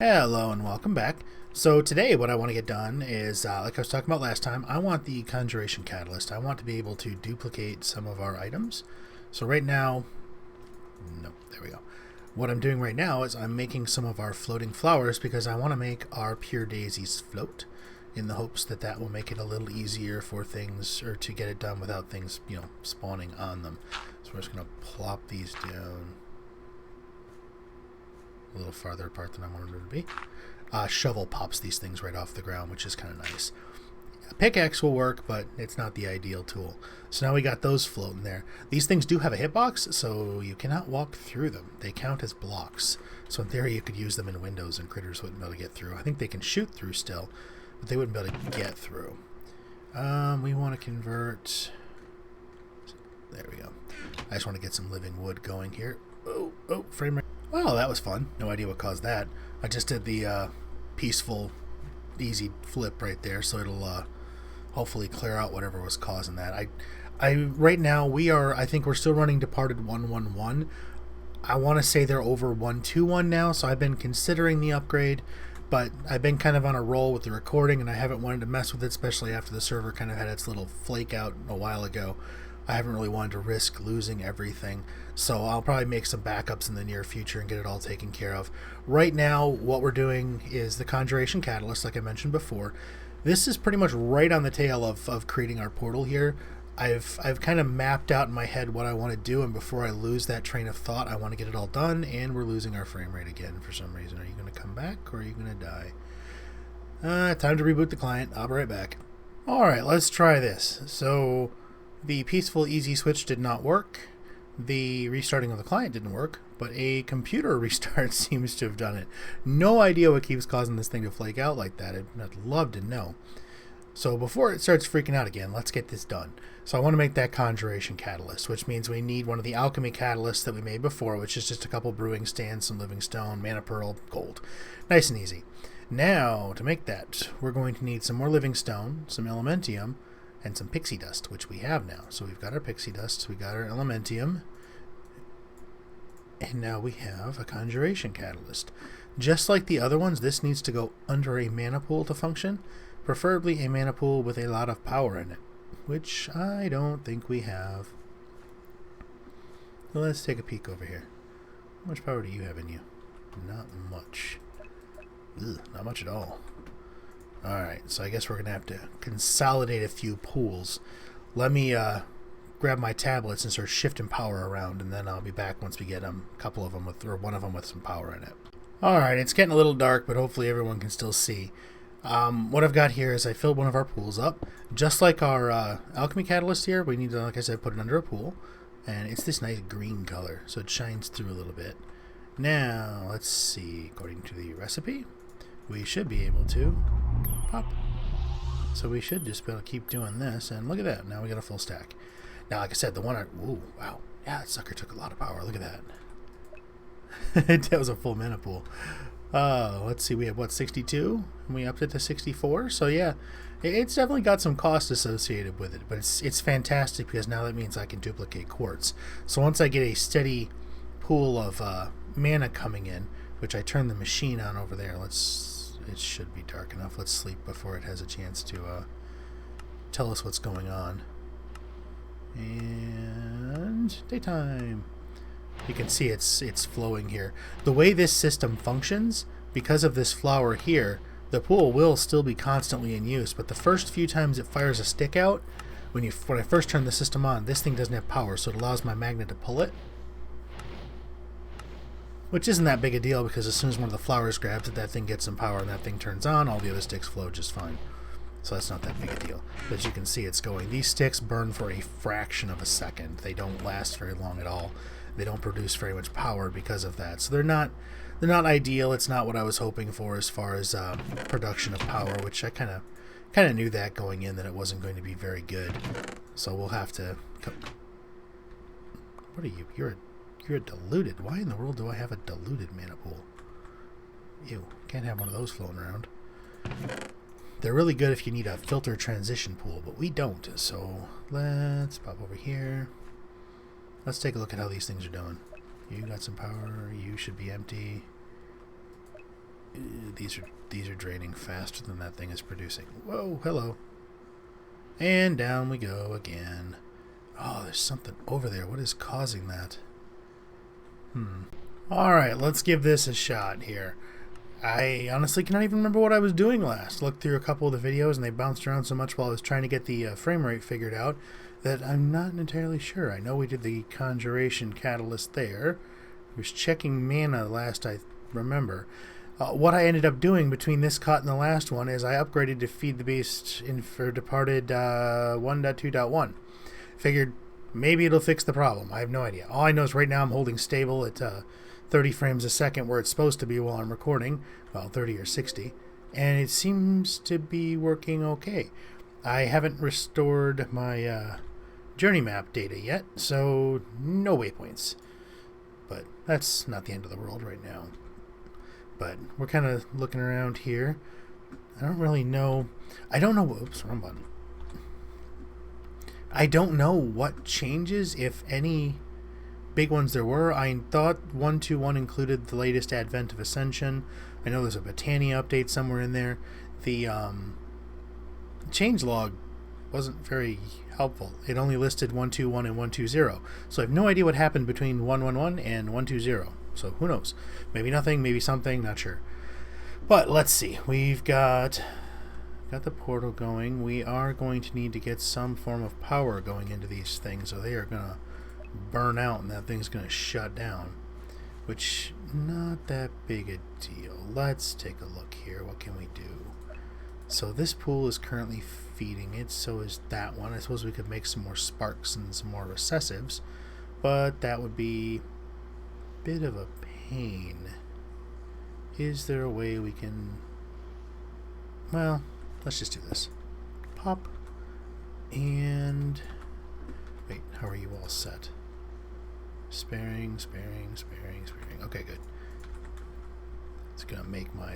Hello and welcome back. So today what I want to get done is, like I was talking about last time, I want the conjuration catalyst. I want to be able to duplicate some of our items. So right now, no, there we go. What I'm doing right now is I'm making some of our floating flowers because I want to make our pure daisies float in the hopes that that will make it a little easier for things, or to get it done without things, spawning on them. So we're just going to plop these down a little farther apart than I wanted it to be. Shovel pops these things right off the ground, which is kind of nice. A pickaxe will work, but it's not the ideal tool. So now we got those floating there. These things do have a hitbox, so you cannot walk through them. They count as blocks. So in theory, you could use them in windows and critters wouldn't be able to get through. I think they can shoot through still, but they wouldn't be able to get through. We want to convert... There we go. I just want to get some living wood going here. Oh, frame rate. Well, that was fun. No idea what caused that. I just did the peaceful, easy flip right there, so it'll hopefully clear out whatever was causing that. Right now I think we're still running Departed 111. I want to say they're over 121 now, so I've been considering the upgrade, but I've been kind of on a roll with the recording, and I haven't wanted to mess with it, especially after the server kind of had its little flake out a while ago. I haven't really wanted to risk losing everything, so I'll probably make some backups in the near future and get it all taken care of. Right now, what we're doing is the Conjuration Catalyst, like I mentioned before. This is pretty much right on the tail of creating our portal here. I've kind of mapped out in my head what I want to do, and before I lose that train of thought, I want to get it all done, and we're losing our frame rate again for some reason. Are you going to come back, or are you going to die? Time to reboot the client. I'll be right back. Alright, let's try this. So... the peaceful easy switch did not work. The restarting of the client didn't work, but a computer restart seems to have done it. No idea what keeps causing this thing to flake out like that. I'd love to know. So before it starts freaking out again, let's get this done. So I want to make that conjuration catalyst, which means we need one of the alchemy catalysts that we made before, which is just a couple brewing stands, some living stone, mana pearl, gold. Nice and easy. Now, to make that, we're going to need some more living stone, some elementium, and some pixie dust, which we have now. So we've got our pixie dust, we got our elementium, and now we have a conjuration catalyst. Just like the other ones, this needs to go under a mana pool to function, preferably a mana pool with a lot of power in it, which I don't think we have. So let's take a peek over here. How much power do you have in you? Not much. Ugh, not much at all. Alright, so I guess we're going to have to consolidate a few pools. Let me grab my tablets and start shifting power around, and then I'll be back once we get a couple of them with, or one of them with some power in it. Alright, it's getting a little dark, but hopefully everyone can still see. What I've got here is I filled one of our pools up. Just like our alchemy catalyst here, we need to, like I said, put it under a pool. And it's this nice green color, so it shines through a little bit. Now, let's see, according to the recipe, we should be able to pop. So we should just be able to keep doing this, and look at that, now we got a full stack. Now, like I said, the one ooh, wow, yeah, that sucker took a lot of power, look at that. That was a full mana pool. Let's see, we have, what, 62? And we upped it to 64, so yeah, it's definitely got some cost associated with it, but it's fantastic because now that means I can duplicate quartz. So once I get a steady pool of mana coming in, which I turn the machine on over there, it should be dark enough. Let's sleep before it has a chance to tell us what's going on. And daytime. You can see it's flowing here. The way this system functions, because of this flower here, the pool will still be constantly in use, but the first few times it fires a stick out, when I first turn the system on, this thing doesn't have power, so it allows my magnet to pull it. Which isn't that big a deal, because as soon as one of the flowers grabs it, that thing gets some power and that thing turns on, all the other sticks flow just fine. So that's not that big a deal. But as you can see, it's going. These sticks burn for a fraction of a second. They don't last very long at all. They don't produce very much power because of that. So they're not ideal. It's not what I was hoping for as far as production of power, which I kind of knew that going in, that it wasn't going to be very good. So we'll have to... What are you? You're a diluted. Why in the world do I have a diluted mana pool? Ew, can't have one of those floating around. They're really good if you need a filter transition pool, but we don't. So let's pop over here. Let's take a look at how these things are doing. You got some power. You should be empty. These are draining faster than that thing is producing. Whoa, hello. And down we go again. Oh, there's something over there. What is causing that? Alright, let's give this a shot here. I honestly cannot even remember what I was doing last. Looked through a couple of the videos and they bounced around so much while I was trying to get the frame rate figured out that I'm not entirely sure. I know we did the conjuration catalyst there. I was checking mana last I remember. What I ended up doing between this cut and the last one is I upgraded to Feed the Beast for Departed 1.2.1. Figured maybe it'll fix the problem. I have no idea. All I know is right now I'm holding stable at 30 frames a second where it's supposed to be while I'm recording. Well, 30 or 60. And it seems to be working okay. I haven't restored my journey map data yet, so no waypoints. But that's not the end of the world right now. But we're kind of looking around here. I don't really know. I don't know. Oops, wrong button. I don't know what changes, if any big ones there were. I thought 1.2.1 included the latest advent of Ascension. I know there's a Botania update somewhere in there. The changelog wasn't very helpful. It only listed 1.2.1 and 1.2.0. So I have no idea what happened between 1.1.1 and 1.2.0. So who knows? Maybe nothing, maybe something, not sure. But let's see. We've got the portal going. We are going to need to get some form of power going into these things, or they are going to burn out and that thing's going to shut down. Which, not that big a deal. Let's take a look here. What can we do? So this pool is currently feeding it, so is that one. I suppose we could make some more sparks and some more recessives, but that would be bit of a pain. Is there a way we can... Well, let's just do this. Pop. And... Wait, how are you all set? Sparing. Okay, good. It's gonna make my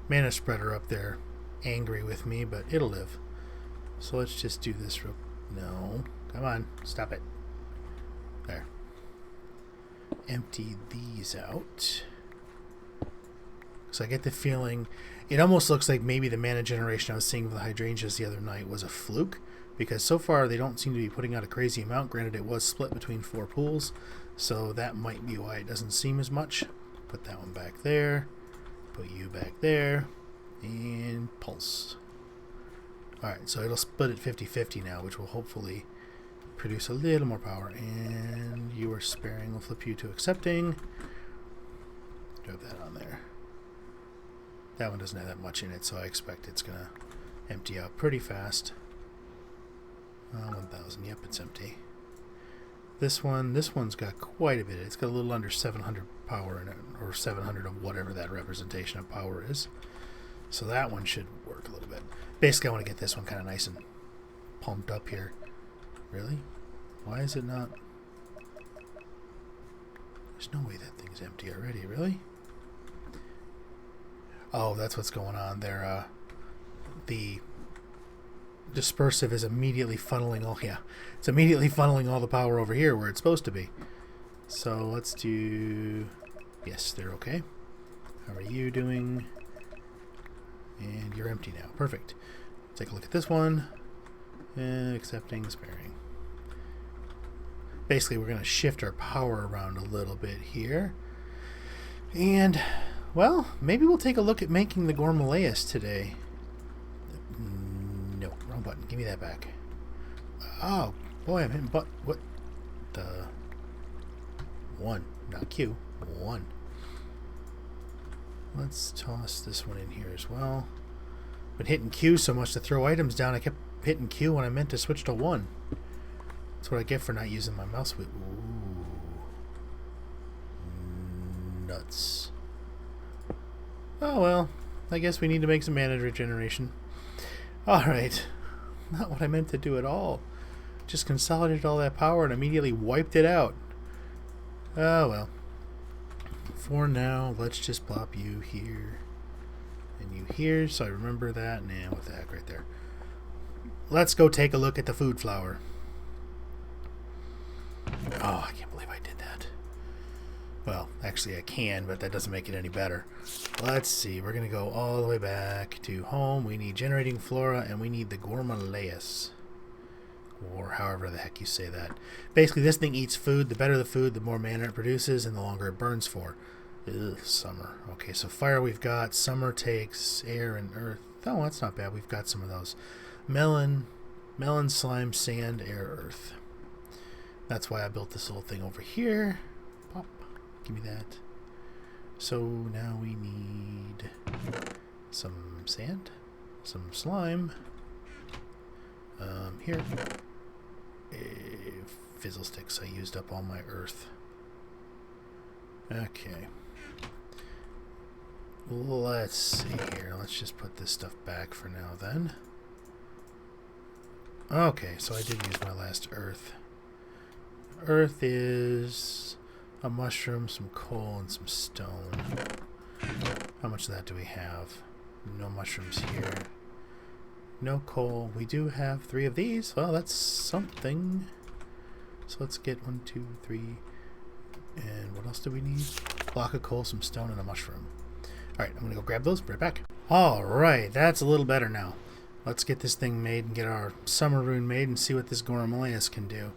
mana spreader up there angry with me, but it'll live. So let's just do this real... No. Come on. Stop it. There. Empty these out. So I get the feeling it almost looks like maybe the mana generation I was seeing with the hydrangeas the other night was a fluke, because so far they don't seem to be putting out a crazy amount. Granted, it was split between 4 pools, so that might be why it doesn't seem as much. Put that one back there, put you back there, and pulse. Alright, so it'll split at 50-50 now, which will hopefully produce a little more power. And you are sparing. We'll flip you to accepting. Drop that on there. That one doesn't have that much in it, so I expect it's gonna empty out pretty fast. 1000. Yep, it's empty. This one's got quite a bit. It's got a little under 700 power in it, or 700 of whatever that representation of power is. So that one should work a little bit. Basically, I want to get this one kind of nice and pumped up here. Really? Why is it not? There's no way that thing's empty already, really? Oh, that's what's going on there. The dispersive is immediately funneling all... Yeah, it's immediately funneling all the power over here where it's supposed to be. So let's do... Yes, they're okay. How are you doing? And you're empty now. Perfect. Take a look at this one. And accepting, sparing. Basically, we're going to shift our power around a little bit here. And, well, maybe we'll take a look at making the Gormalaeus today. No, wrong button. Give me that back. Oh, boy, I'm hitting what the... 1, not Q. 1. Let's toss this one in here as well. Been hitting Q so much to throw items down, I kept hitting Q when I meant to switch to 1. That's what I get for not using my mouse wheel. Ooh. Nuts. Oh well, I guess we need to make some mana regeneration. Alright. Not what I meant to do at all. Just consolidated all that power and immediately wiped it out. Oh well. For now, let's just plop you here. And you here, so I remember that. Nah, what the heck right there. Let's go take a look at the food flower. Oh, I can't believe I did that. Well, actually I can, but that doesn't make it any better. Let's see, we're going to go all the way back to home. We need generating flora, and we need the Gormalaeus, or however the heck you say that. Basically, this thing eats food. The better the food, the more mana it produces, and the longer it burns for. Ugh, summer. Okay, so fire we've got. Summer takes air and earth. Oh, that's not bad. We've got some of those. Melon, slime, sand, air, earth. That's why I built this little thing over here. Pop. Give me that. So now we need some sand, some slime. Here. Fizzle sticks. I used up all my earth. Okay. Let's see here. Let's just put this stuff back for now then. Okay, so I did use my last earth. Earth is a mushroom, some coal, and some stone. How much of that do we have? No mushrooms here. No coal. We do have 3 of these. Well, that's something. So let's get 1, 2, 3. And what else do we need? Block of coal, some stone, and a mushroom. Alright, I'm going to go grab those. Be right back. Alright, that's a little better now. Let's get this thing made and get our summer rune made and see what this Gormalaeus can do.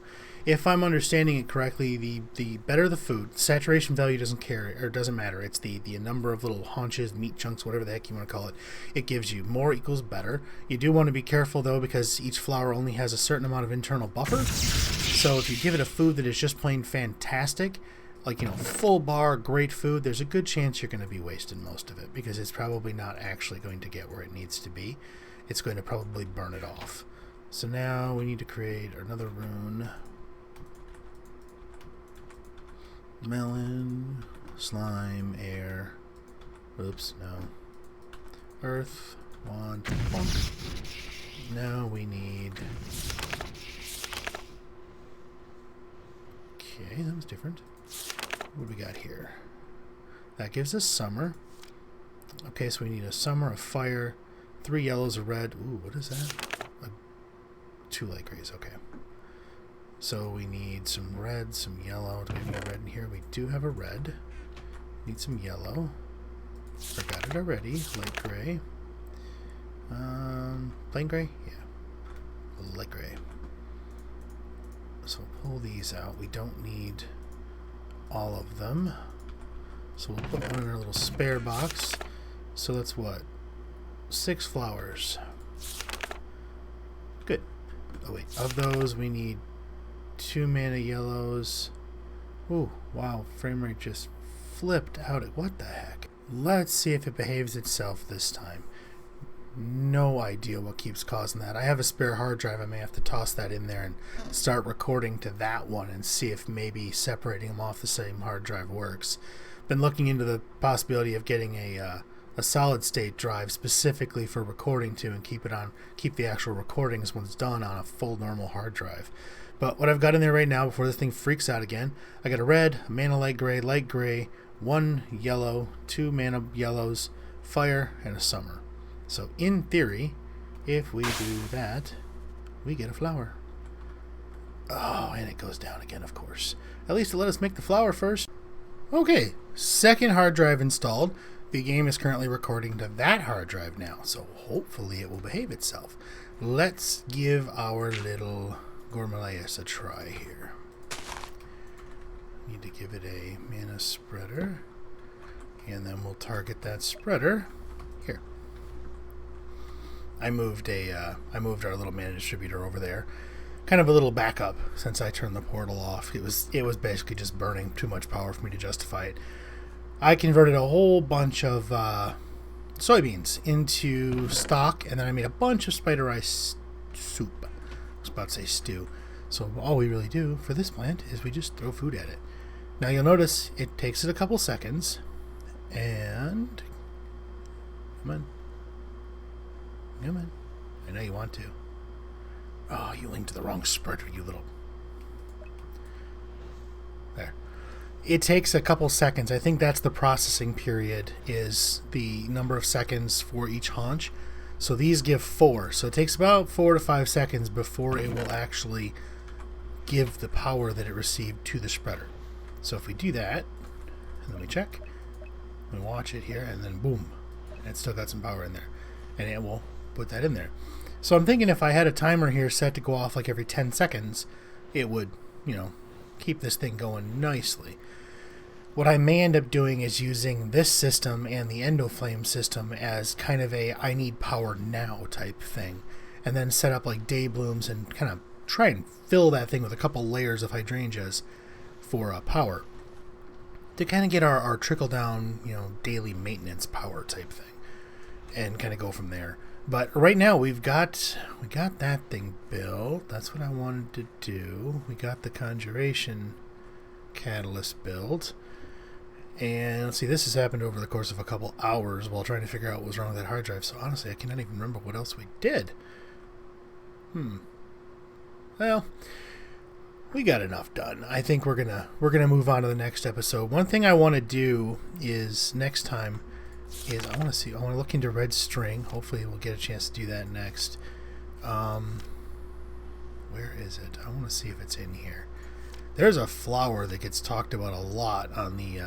If I'm understanding it correctly, the better the food, saturation value doesn't matter. It's the number of little haunches, meat chunks, whatever the heck you want to call it. It gives you more equals better. You do want to be careful though, because each flower only has a certain amount of internal buffer. So if you give it a food that is just plain fantastic, like, you know, full bar, great food, there's a good chance you're going to be wasting most of it, because it's probably not actually going to get where it needs to be. It's going to probably burn it off. So now we need to create another rune. Melon, slime, air. Oops, no. Earth, wand, bonk. Now we need... Okay, that was different. What do we got here? That gives us summer. Okay, so we need a summer, a fire, 3 yellows, a red. Ooh, what is that? 2 light grays, okay. So we need some red, some yellow. Do we have any red in here? We do have a red. Need some yellow. Forgot it already. Light gray. Plain gray? Yeah. Light gray. So pull these out. We don't need all of them. So we'll put one in our little spare box. So that's what? 6 flowers. Good. Oh wait, of those we need 2 mana yellows. Ooh, wow, frame rate just flipped out. What the heck? Let's see if it behaves itself this time. No idea what keeps causing that. I have a spare hard drive. I may have to toss that in there and start recording to that one and see if maybe separating them off the same hard drive works. Been looking into the possibility of getting a solid state drive specifically for recording to, and keep the actual recordings once done on a full normal hard drive. But what I've got in there right now, before this thing freaks out again, I got a red, a mana light gray, 1 yellow, 2 mana yellows, fire, and a summer. So in theory, if we do that, we get a flower. Oh, and it goes down again, of course. At least it let us make the flower first. Okay, second hard drive installed. The game is currently recording to that hard drive now, so hopefully it will behave itself. Let's give our little Gormalaeus a try here. Need to give it a mana spreader, and then we'll target that spreader here. I moved our little mana distributor over there, kind of a little backup since I turned the portal off. It was basically just burning too much power for me to justify it. I converted a whole bunch of soybeans into stock, and then I made a bunch of spider rice soup. I was about to say stew. So all we really do for this plant is we just throw food at it. Now you'll notice it takes it a couple seconds, and come on. I know you want to. Oh, you linked to the wrong spreader, you little... There. It takes a couple seconds. I think that's the processing period, is the number of seconds for each haunch. So these give 4. So it takes about 4 to 5 seconds before it will actually give the power that it received to the spreader. So if we do that, and then we check. We watch it here, and then boom, it's still got some power in there, and it will put that in there. So I'm thinking if I had a timer here set to go off like every 10 seconds, it would, keep this thing going nicely. What I may end up doing is using this system and the EndoFlame system as kind of a I need power now type thing, and then set up like day blooms and kind of try and fill that thing with a couple layers of hydrangeas for power to kind of get our trickle down, daily maintenance power type thing, and kind of go from there. But right now we got that thing built. That's what I wanted to do. We got the conjuration catalyst built. And let's see, this has happened over the course of a couple hours while trying to figure out what was wrong with that hard drive. So honestly, I cannot even remember what else we did. Well, we got enough done. I think we're gonna move on to the next episode. One thing I want to do is next time is I want to look into red string. Hopefully we'll get a chance to do that next. Where is it? I want to see if it's in here. There's a flower that gets talked about a lot on the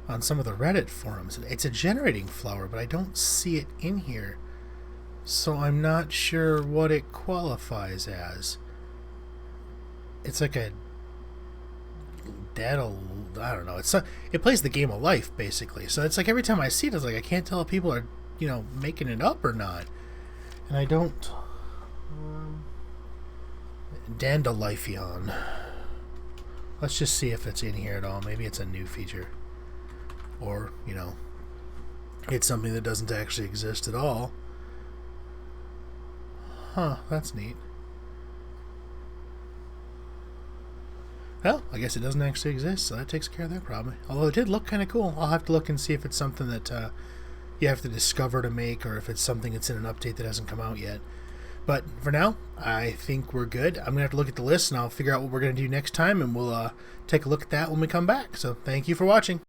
on some of the Reddit forums. It's a generating flower, but I don't see it in here, so I'm not sure what it qualifies as. It's like a I don't know. It plays the game of life basically. So it's like every time I see it, it's like I can't tell if people are making it up or not, and I don't. Dandelion. Let's just see if it's in here at all. Maybe it's a new feature, or it's something that doesn't actually exist at all. Huh, that's neat. Well, I guess it doesn't actually exist, so that takes care of that problem. Although it did look kind of cool. I'll have to look and see if it's something that you have to discover to make, or if it's something that's in an update that hasn't come out yet. But for now, I think we're good. I'm going to have to look at the list, and I'll figure out what we're going to do next time, and we'll take a look at that when we come back. So thank you for watching.